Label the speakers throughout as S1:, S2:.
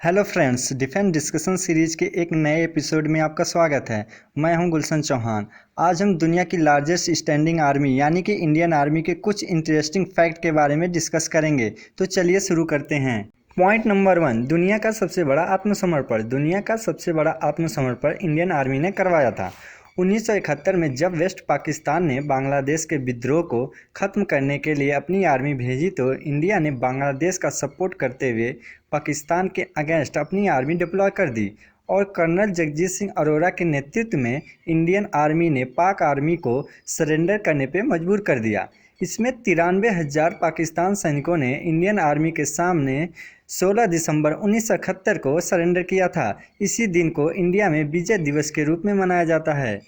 S1: Hello friends, defence discussion series के एक नए एपिसोड में आपका स्वागत है। मैं हूं गुलशन चौहान। आज हम दुनिया की लार्जेस्ट स्टैंडिंग आर्मी यानी कि इंडियन आर्मी के कुछ इंटरेस्टिंग फैक्ट के बारे में डिस्कस करेंगे। तो चलिए शुरू करते हैं। पॉइंट नंबर 1, दुनिया का सबसे बड़ा आत्मसमर्पण। दुनिया का सबसे बड़ा आत्मसमर्पण इंडियन आर्मी ने करवाया था 1971 में, जब वेस्ट पाकिस्तान ने बांग्लादेश के विद्रोह को ख़त्म करने के लिए अपनी आर्मी भेजी तो इंडिया ने बांग्लादेश का सपोर्ट करते हुए पाकिस्तान के अगेंस्ट अपनी आर्मी डिप्लॉय कर दी और कर्नल जगजीत सिंह अरोड़ा के नेतृत्व में इंडियन आर्मी ने पाक आर्मी को सरेंडर करने पर मजबूर कर दिया। इसमें 93,000 पाकिस्तान सैनिकों ने इंडियन आर्मी के सामने 16 दिसंबर 1971 को सरेंडर किया था। इसी दिन को इंडिया में विजय दिवस के रूप में मनाया जाता है।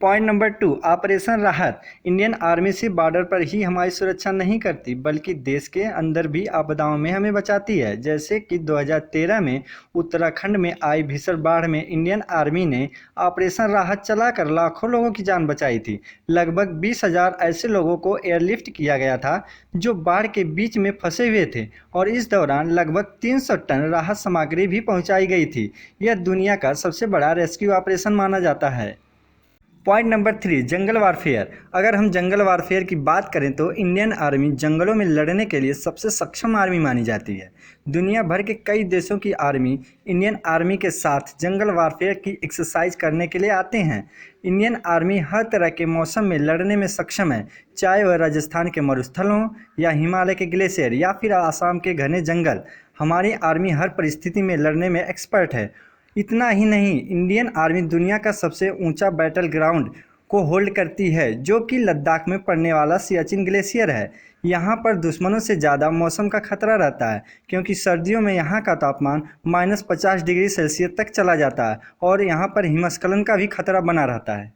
S1: पॉइंट नंबर 2, ऑपरेशन राहत। इंडियन आर्मी सिर्फ बॉर्डर पर ही हमारी सुरक्षा नहीं करती बल्कि देश के अंदर भी आपदाओं में हमें बचाती है। जैसे कि 2013 में उत्तराखंड में आई भीषण बाढ़ में इंडियन आर्मी ने ऑपरेशन राहत चलाकर लाखों लोगों की जान बचाई थी। लगभग 20,000 ऐसे लोगों को एयरलिफ्ट किया गया था जो बाढ़ के बीच में फंसे हुए थे और इस दौरान लगभग 300 टन राहत सामग्री भी पहुंचाई गई थी। यह दुनिया का सबसे बड़ा रेस्क्यू ऑपरेशन माना जाता है। Point number 3, jungle warfare. अगर हम जंगल वारफेयर की बात करें तो इंडियन आर्मी जंगलों में लड़ने के लिए सबसे सक्षम आर्मी मानी जाती है। दुनिया भर के कई देशों की आर्मी इंडियन आर्मी के साथ जंगल वारफेयर की एक्सरसाइज करने के लिए आते हैं। इंडियन आर्मी हर तरह के मौसम में लड़ने में सक्षम है, चाहे वह राजस्थान के मरुस्थल हों या हिमालय के ग्लेशियर या फिर आसाम के घने जंगल। हमारी आर्मी हर परिस्थिति में लड़ने में एक्सपर्ट है। इतना ही नहीं, इंडियन आर्मी दुनिया का सबसे ऊंचा बैटल ग्राउंड को होल्ड करती है जो कि लद्दाख में पड़ने वाला सियाचिन ग्लेशियर है। यहाँ पर दुश्मनों से ज़्यादा मौसम का खतरा रहता है क्योंकि सर्दियों में यहाँ का तापमान -50 डिग्री सेल्सियस तक चला जाता है और यहाँ पर हिमस्खलन का भी खतरा बना रहता है।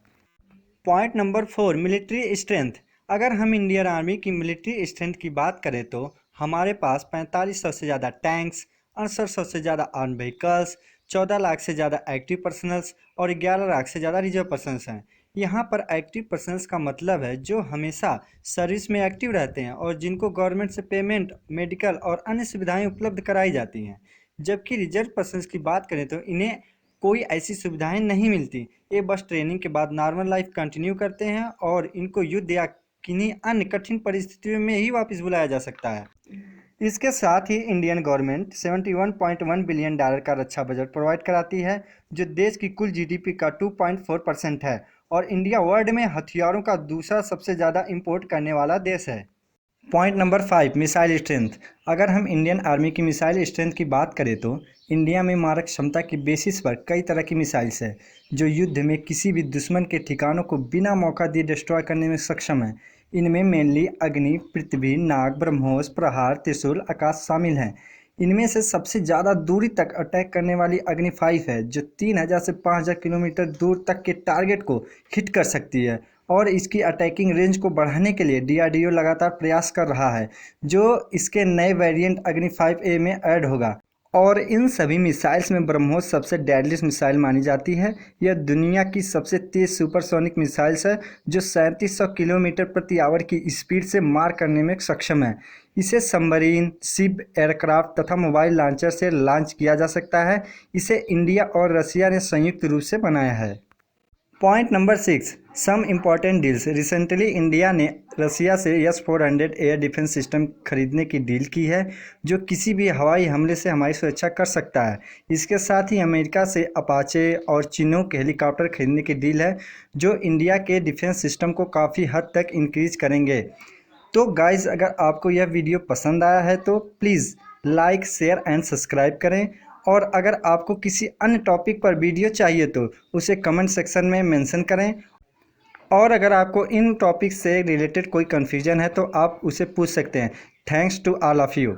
S1: Point number 4, military strength. अगर हम इंडियन आर्मी की मिलिट्री स्ट्रेंथ की बात करें तो हमारे पास 4500 से ज़्यादा टैंक्स, 6800 से ज़्यादा आर्म व्हीकल्स, 14 लाख से ज़्यादा एक्टिव पर्सनल्स और 11 लाख से ज़्यादा रिजर्व पर्सनल्स हैं। यहाँ पर एक्टिव पर्सनल्स का मतलब है जो हमेशा सर्विस में एक्टिव रहते हैं और जिनको गवर्नमेंट से पेमेंट, मेडिकल और अन्य सुविधाएं उपलब्ध कराई जाती हैं। जबकि रिजर्व पर्सनल्स की बात करें तो इन्हें कोई ऐसी सुविधाएं नहीं मिलती। ये बस ट्रेनिंग के बाद नॉर्मल लाइफ कंटिन्यू करते हैं और इनको युद्ध या किन्हीं अन्य कठिन परिस्थितियों में ही वापस बुलाया जा सकता है। इसके साथ ही इंडियन गवर्नमेंट $71.1 बिलियन का रक्षा बजट प्रोवाइड कराती है जो देश की कुल जीडीपी का 2.4% है और इंडिया वर्ल्ड में हथियारों का दूसरा सबसे ज़्यादा इंपोर्ट करने वाला देश है। Point number 5, missile strength. अगर हम इंडियन आर्मी की मिसाइल स्ट्रेंथ की बात करें तो इंडिया में मारक क्षमता की बेसिस पर कई तरह की मिसाइल्स हैं जो युद्ध में किसी भी दुश्मन के ठिकानों को बिना मौका दिए डिस्ट्रॉय करने में सक्षम है। इनमें मेनली अग्नि, पृथ्वी, नाग, ब्रह्मोस, प्रहार, त्रिशूल, आकाश शामिल हैं। इनमें से सबसे ज़्यादा दूरी तक अटैक करने वाली अग्नि 5 है जो 3000 से 5000 किलोमीटर दूर तक के टारगेट को हिट कर सकती है और इसकी अटैकिंग रेंज को बढ़ाने के लिए डीआरडीओ लगातार प्रयास कर रहा है जो इसके नए वेरिएंट अग्नि 5A में ऐड होगा। और इन सभी मिसाइल्स में ब्रह्मोस सबसे डेडलीस्ट मिसाइल मानी जाती है। यह दुनिया की सबसे तेज़ सुपरसोनिक मिसाइल्स है जो 3700 किलोमीटर प्रति आवर की स्पीड से मार करने में सक्षम है। इसे सबमरीन, शिप, एयरक्राफ्ट तथा मोबाइल लॉन्चर से लॉन्च किया जा सकता है। इसे इंडिया और रसिया ने संयुक्त रूप से बनाया है। Point number 6, some important deals. Recently India ने रसिया से S-400 एयर डिफेंस सिस्टम खरीदने की डील की है जो किसी भी हवाई हमले से हमारी सुरक्षा कर सकता है। इसके साथ ही अमेरिका से अपाचे और चिनूक हेलीकॉप्टर खरीदने की डील है जो इंडिया के डिफेंस सिस्टम को काफ़ी हद तक इंक्रीज करेंगे। तो गाइज़, अगर आपको यह वीडियो पसंद आया है तो please like, share and subscribe करें और अगर आपको किसी अन्य टॉपिक पर वीडियो चाहिए तो उसे कमेंट सेक्शन में मेंशन करें और अगर आपको इन टॉपिक से रिलेटेड कोई कन्फ्यूजन है तो आप उसे पूछ सकते हैं। Thanks to all of you.